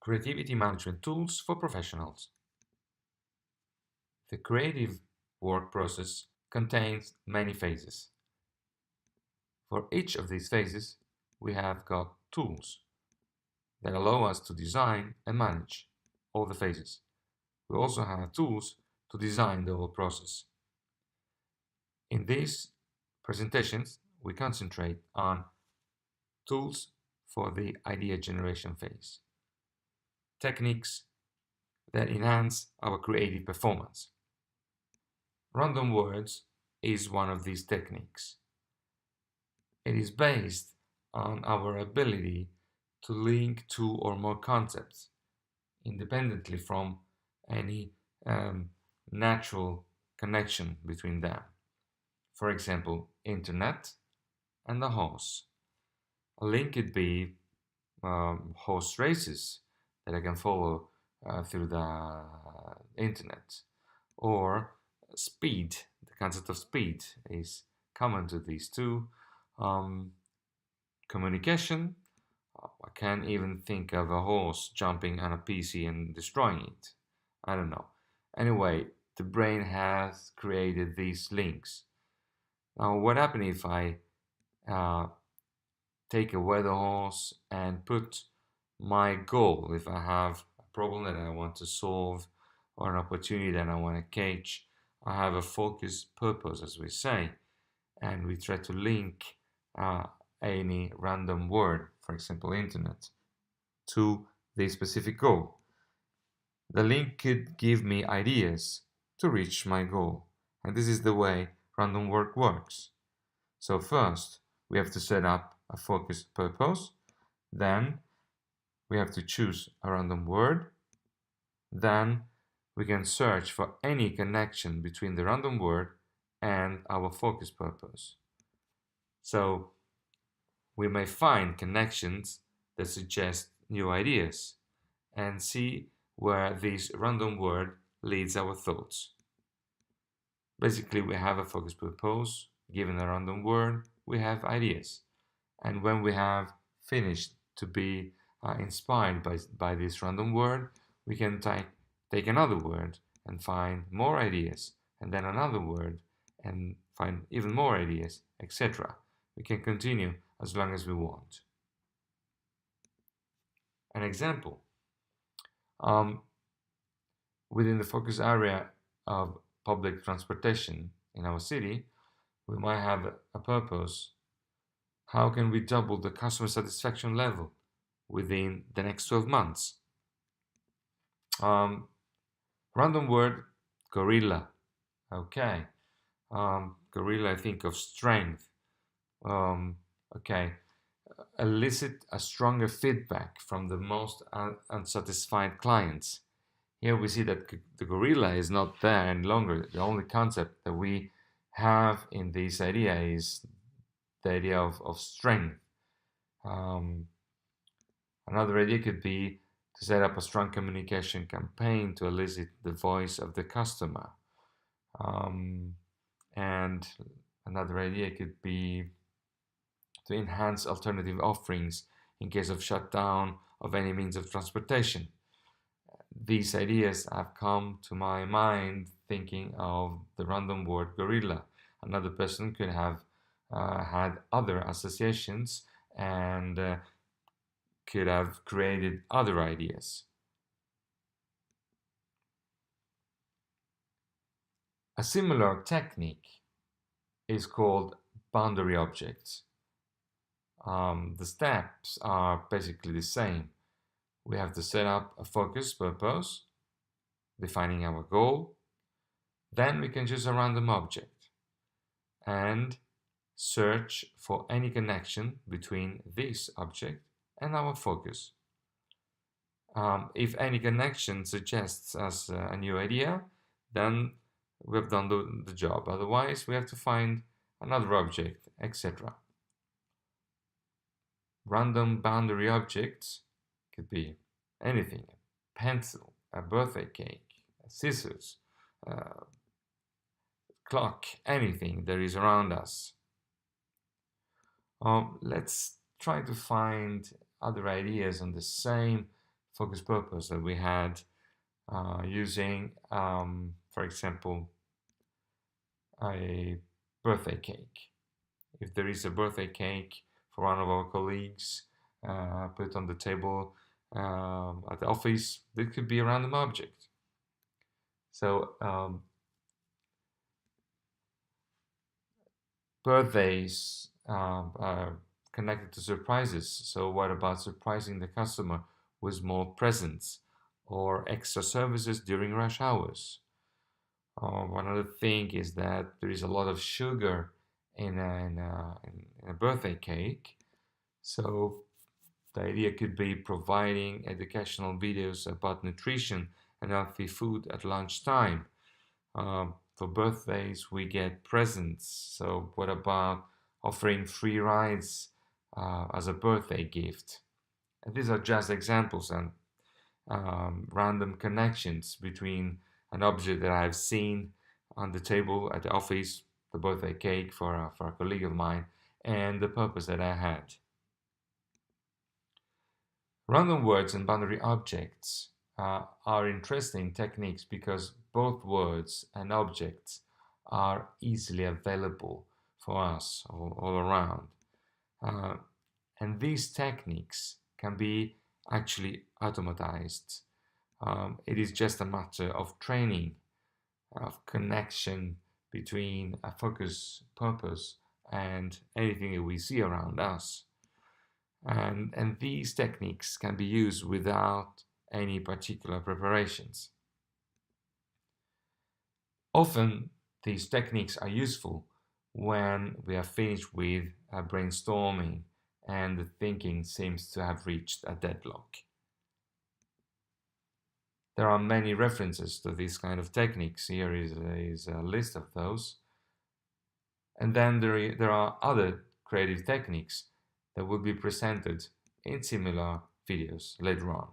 Creativity management tools for professionals. The creative work process contains many phases. For each of these phases, we have got tools that allow us to design and manage all the phases. We also have tools to design the whole process. In these presentations, we concentrate on tools for the idea generation phase, techniques that enhance our creative performance. Random words is one of these techniques. It is based on our ability to link two or more concepts independently from any natural connection between them. For example, internet and the horse. A link could be horse races that I can follow through the internet, or speed. The concept of speed is common to these two. Communication. I can't even think of a horse jumping on a PC and destroying it. I don't know. Anyway, the brain has created these links. Now, what happens if I take away the horse and put my goal, if I have a problem that I want to solve or an opportunity that I want to catch, I have a focus purpose, as we say, and we try to link any random word, for example, internet, to the specific goal. The link could give me ideas to reach my goal, and this is the way random work works. So first, we have to set up a focus purpose, then we have to choose a random word, then we can search for any connection between the random word and our focus purpose. So we may find connections that suggest new ideas and see where this random word leads our thoughts. Basically, we have a focus purpose. Given a random word, we have ideas. And when we have finished to be inspired by this random word, we can take another word and find more ideas, and then another word and find even more ideas, etc. We can continue as long as we want. An example, within the focus area of public transportation in our city, we might have a purpose. How can we double the customer satisfaction level within the next 12 months? Random word, gorilla. Okay. Gorilla, I think of strength. Okay. Elicit a stronger feedback from the most unsatisfied clients. Here we see that the gorilla is not there any longer. The only concept that we have in this idea is the idea of strength. Another idea could be to set up a strong communication campaign to elicit the voice of the customer. And another idea could be to enhance alternative offerings in case of shutdown of any means of transportation. These ideas have come to my mind thinking of the random word gorilla. Another person could have had other associations and could have created other ideas. A similar technique is called boundary objects. The steps are basically the same. We have to set up a focus purpose, defining our goal. Then we can choose a random object and search for any connection between this object and our focus. If any connection suggests us a new idea, then we have done the job. Otherwise, we have to find another object, etc. Random boundary objects could be anything: a pencil, a birthday cake, scissors, clock, anything that is around us. Let's try to find other ideas on the same focus purpose that we had using, for example, a birthday cake. If there is a birthday cake for one of our colleagues, put on the table at the office, it could be a random object. So birthdays are connected to surprises. So what about surprising the customer with more presents or extra services during rush hours? One other thing is that there is a lot of sugar in a birthday cake. So the idea could be providing educational videos about nutrition and healthy food at lunchtime. For birthdays, we get presents. So what about offering free rides as a birthday gift? And these are just examples and random connections between an object that I've seen on the table at the office, the birthday cake for a colleague of mine, and the purpose that I had. Random words and boundary objects are interesting techniques because both words and objects are easily available for us all around. Uh, and these techniques can be actually automatized. It is just a matter of training, of connection between a focus purpose and anything that we see around us. And these techniques can be used without any particular preparations. Often, these techniques are useful when we are finished with brainstorming and the thinking seems to have reached a deadlock. There are many references to these kind of techniques. Here is a list of those. And then there are other creative techniques that will be presented in similar videos later on.